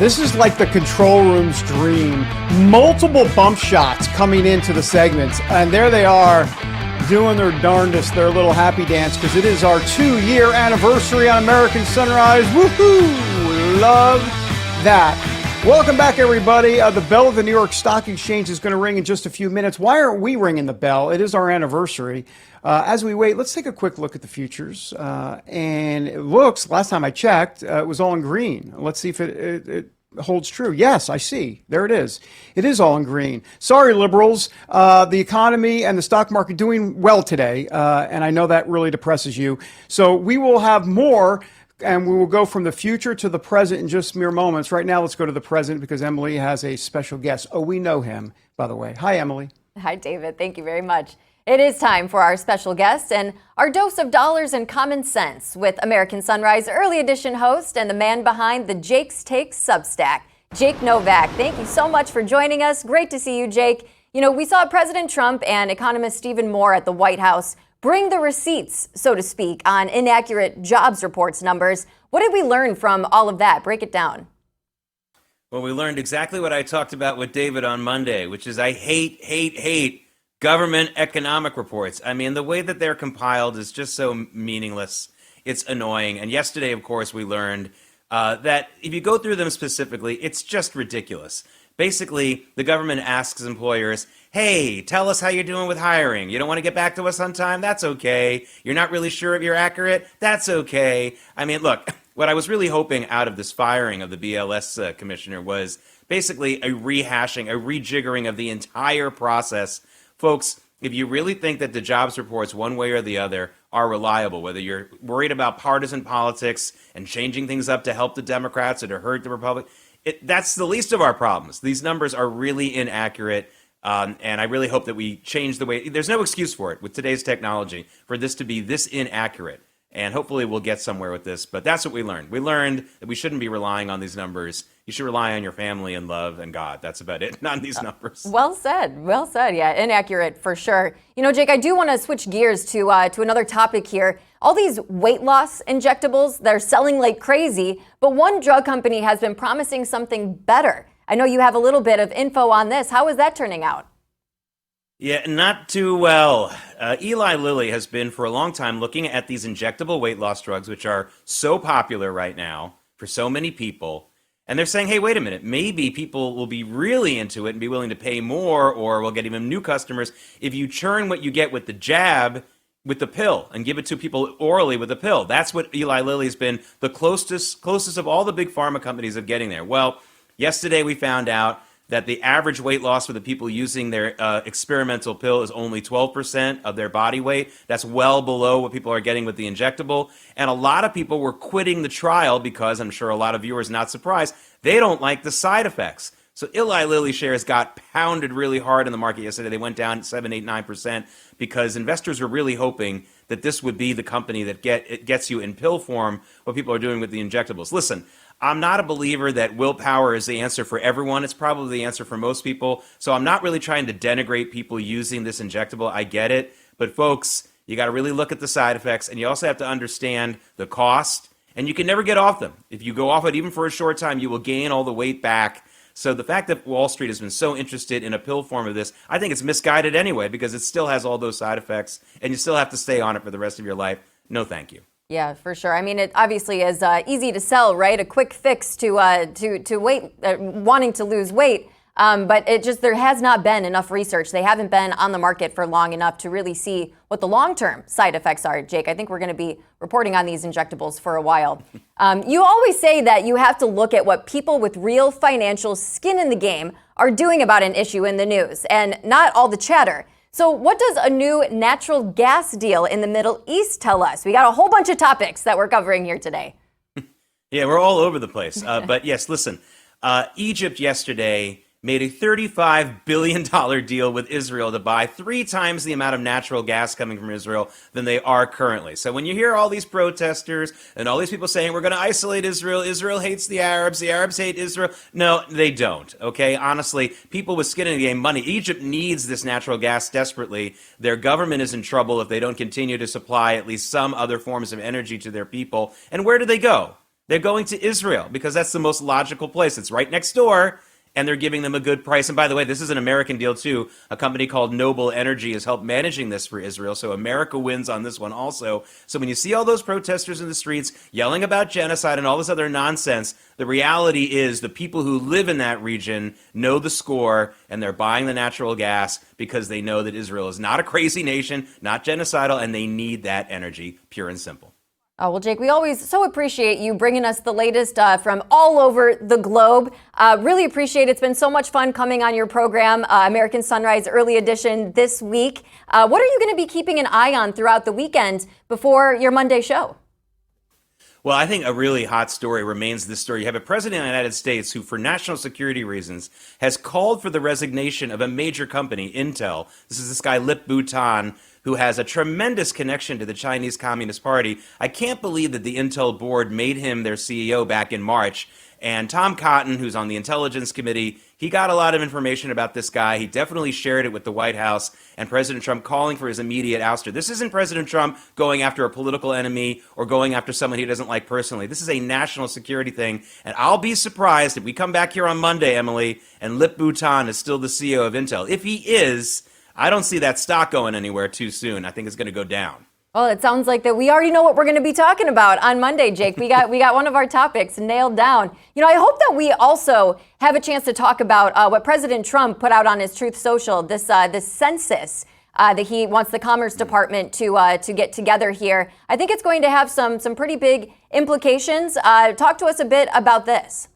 This is like the control room's dream. Multiple bump shots coming into the segments, and there they are doing their darndest, their little happy dance, because it is our 2-year anniversary on American Sunrise. Woohoo! Love that. Welcome back, everybody. The bell of the New York Stock Exchange is going to ring in just a few minutes. Why aren't we ringing the bell? It is our anniversary. As we wait, let's take a quick look at the futures. And it looks, last time I checked, it was all in green. Let's see if it holds true. Yes, I see. There it is. It is all in green. Sorry, liberals. The economy and the stock market doing well today. And I know that really depresses you. So we will have more. And we will go from the future to the present in just mere moments. Right now, let's go to the present because Emily has a special guest. Oh, we know him, by the way. Hi, Emily. Hi, David. Thank you very much. It is time for our special guest and our dose of dollars and common sense with American Sunrise Early Edition host and the man behind the Jake's Takes Substack, Jake Novak. Thank you so much for joining us. Great to see you, Jake. You know, we saw President Trump and economist Stephen Moore at the White House bring the receipts, so to speak, on inaccurate jobs reports numbers. What did we learn from all of that? Break it down. Well, we learned exactly what I talked about with David on Monday, which is I hate government economic reports. I mean, the way that they're compiled is just so meaningless. It's annoying. And yesterday, of course, we learned that if you go through them specifically, it's just ridiculous. Basically, the government asks employers, hey, tell us how you're doing with hiring. You don't want to get back to us on time? That's okay. You're not really sure if you're accurate? That's okay. I mean, look, what I was really hoping out of this firing of the BLS commissioner was basically a rehashing, a rejiggering of the entire process. Folks, if you really think that the jobs reports, one way or the other, are reliable, whether you're worried about partisan politics and changing things up to help the Democrats or to hurt the Republicans, that's the least of our problems. These numbers are really inaccurate, and I really hope that we change the way. There's no excuse for it with today's technology for this to be this inaccurate, and hopefully we'll get somewhere with this. But that's what we learned. We learned that we shouldn't be relying on these numbers. You should rely on your family and love and God. That's about it, not these numbers. Well said. Well said. Yeah, inaccurate for sure. You know, Jake, I do want to switch gears to another topic here. All these weight loss injectables, they're selling like crazy, but one drug company has been promising something better. I know you have a little bit of info on this. How is that turning out? Yeah, not too well. Eli Lilly has been for a long time looking at these injectable weight loss drugs, which are so popular right now for so many people. And they're saying, hey, wait a minute, maybe people will be really into it and be willing to pay more, or we'll get even new customers if you churn what you get with the jab with the pill and give it to people orally with the pill. That's what Eli Lilly has been the closest of all the big pharma companies of getting there. Well, yesterday we found out that the average weight loss for the people using their experimental pill is only 12% of their body weight. That's well below what people are getting with the injectable. And a lot of people were quitting the trial because, I'm sure a lot of viewers not surprised, they don't like the side effects. So Eli Lilly shares got pounded really hard in the market yesterday. They went down 7, 8, 9% because investors were really hoping that this would be the company that gets you in pill form what people are doing with the injectables. Listen, I'm not a believer that willpower is the answer for everyone. It's probably the answer for most people. So I'm not really trying to denigrate people using this injectable. I get it. But folks, you got to really look at the side effects, and you also have to understand the cost. And you can never get off them. If you go off it even for a short time, you will gain all the weight back. So the fact that Wall Street has been so interested in a pill form of this, I think it's misguided anyway, because it still has all those side effects, and you still have to stay on it for the rest of your life. No, thank you. Yeah, for sure. I mean, it obviously is easy to sell, right? A quick fix to weight, wanting to lose weight. But there has not been enough research. They haven't been on the market for long enough to really see what the long-term side effects are. Jake, I think we're going to be reporting on these injectables for a while. You always say that you have to look at what people with real financial skin in the game are doing about an issue in the news, and not all the chatter. So what does a new natural gas deal in the Middle East tell us? We got a whole bunch of topics that we're covering here today. Yeah, we're all over the place. But yes, listen, Egypt yesterday made a $35 billion deal with Israel to buy 3 times the amount of natural gas coming from Israel than they are currently. So when you hear all these protesters and all these people saying we're going to isolate Israel, Israel hates the Arabs hate Israel. No, they don't, okay? Honestly, people with skin in the game, money. Egypt needs this natural gas desperately. Their government is in trouble if they don't continue to supply at least some other forms of energy to their people. And where do they go? They're going to Israel because that's the most logical place. It's right next door, and they're giving them a good price. And by the way, this is an American deal too. A company called Noble Energy has helped managing this for Israel. So America wins on this one also. So when you see all those protesters in the streets yelling about genocide and all this other nonsense, the reality is the people who live in that region know the score, and they're buying the natural gas because they know that Israel is not a crazy nation, not genocidal, and they need that energy, pure and simple. Oh, well, Jake, we always so appreciate you bringing us the latest from all over the globe. Really appreciate it. It's been so much fun coming on your program, American Sunrise Early Edition this week. What are you going to be keeping an eye on throughout the weekend before your Monday show? Well, I think a really hot story remains this story. You have a president of the United States who, for national security reasons, has called for the resignation of a major company, Intel. This is this guy, Lip Bhutan, who has a tremendous connection to the Chinese Communist Party. I can't believe that the Intel board made him their CEO back in March. And Tom Cotton, who's on the Intelligence Committee, he got a lot of information about this guy. He definitely shared it with the White House and President Trump calling for his immediate ouster. This isn't President Trump going after a political enemy or going after someone he doesn't like personally. This is a national security thing. And I'll be surprised if we come back here on Monday, Emily, and Lip Bhutan is still the CEO of Intel. If he is, I don't see that stock going anywhere too soon. I think it's going to go down. Well, it sounds like that we already know what we're going to be talking about on Monday, Jake. We got one of our topics nailed down. I hope that we also have a chance to talk about what President Trump put out on his Truth Social, this census that he wants the Commerce Department to get together here. I think it's going to have some pretty big implications. Talk to us a bit about this.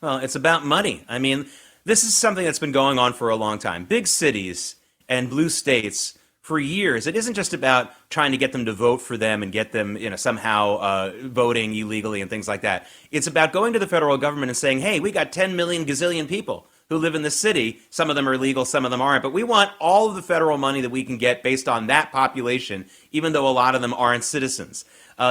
Well, it's about money. I mean, this is something that's been going on for a long time. Big cities and blue states, for years, it isn't just about trying to get them to vote for them and get them, somehow voting illegally and things like that. It's about going to the federal government and saying, hey, we got 10 million gazillion people who live in this city. Some of them are legal, some of them aren't. But we want all of the federal money that we can get based on that population, even though a lot of them aren't citizens.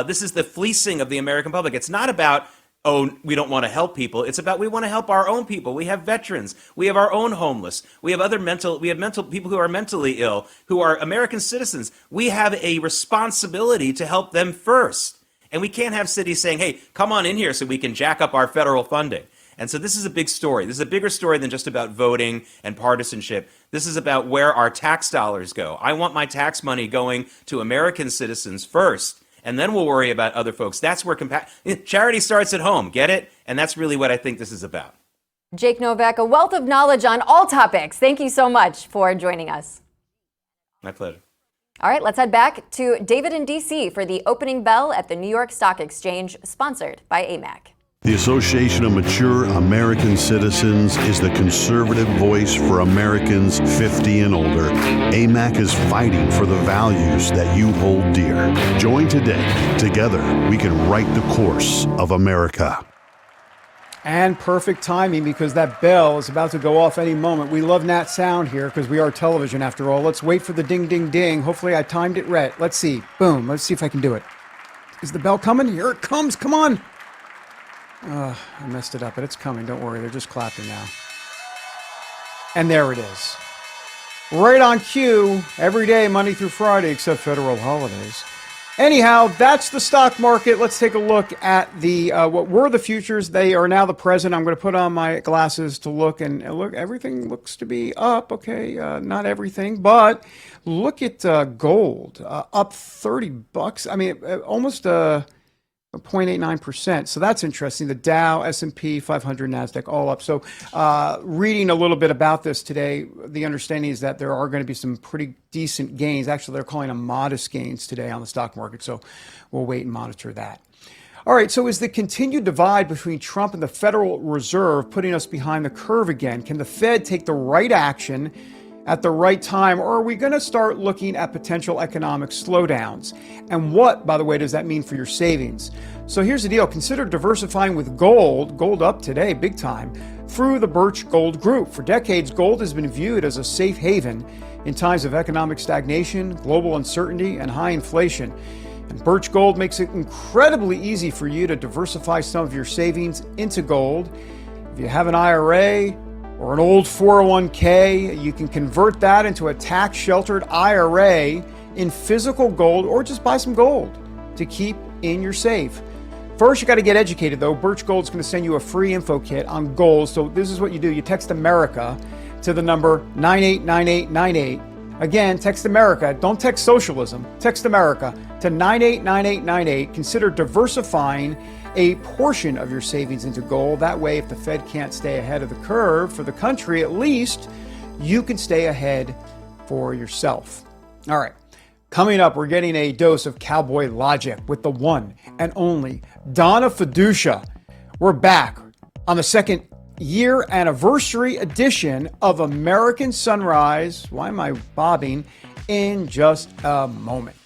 This is the fleecing of the American public. It's not about, oh, we don't want to help people. It's about we want to help our own people. We have veterans. We have our own homeless. We have mental people who are mentally ill, who are American citizens. We have a responsibility to help them first. And we can't have cities saying, hey, come on in here so we can jack up our federal funding. And so this is a big story. This is a bigger story than just about voting and partisanship. This is about where our tax dollars go. I want my tax money going to American citizens first. And then we'll worry about other folks. That's where charity starts at home. Get it? And that's really what I think this is about. Jake Novak, a wealth of knowledge on all topics. Thank you so much for joining us. My pleasure. All right, let's head back to David in D.C. for the opening bell at the New York Stock Exchange, sponsored by AMAC. The Association of Mature American Citizens is the conservative voice for Americans 50 and older. AMAC is fighting for the values that you hold dear. Join today. Together, we can write the course of America. And perfect timing because that bell is about to go off any moment. We love Nat sound here because we are television after all. Let's wait for the ding, ding, ding. Hopefully I timed it right. Let's see. Boom. Let's see if I can do it. Is the bell coming? Here it comes. Come on. I messed it up, but it's coming. Don't worry. They're just clapping now. And there it is. Right on cue, every day, Monday through Friday, except federal holidays. Anyhow, that's the stock market. Let's take a look at the what were the futures. They are now the present. I'm going to put on my glasses to look, and look, everything looks to be up. Okay, not everything, but look at gold, up $30. I mean, almost 0.89%. So that's interesting. The Dow, S&P 500, NASDAQ, all up. So reading a little bit about this today, the understanding is that there are going to be some pretty decent gains. Actually, they're calling them modest gains today on the stock market. So we'll wait and monitor that. All right, so is the continued divide between Trump and the Federal Reserve putting us behind the curve again? Can the Fed take the right action at the right time, or are we going to start looking at potential economic slowdowns? And what, by the way, does that mean for your savings? So here's the deal. Consider diversifying with gold up today, big time, through the Birch Gold Group. For decades, gold has been viewed as a safe haven in times of economic stagnation, global uncertainty, and high inflation. And Birch Gold makes it incredibly easy for you to diversify some of your savings into gold. If you have an IRA, or an old 401k, you can convert that into a tax-sheltered IRA in physical gold, or just buy some gold to keep in your safe. First, you got to get educated, though. Birch Gold's going to send you a free info kit on goals. So this is what you do. You text America to the number 989898. Again, text America. Don't text socialism. Text America to 989898. Consider diversifying a portion of your savings into gold. That way, if the Fed can't stay ahead of the curve for the country, at least you can stay ahead for yourself. All right. Coming up, we're getting a dose of cowboy logic with the one and only Donna Fiducia. We're back on the second year anniversary edition of American Sunrise. Why am I bobbing? In just a moment.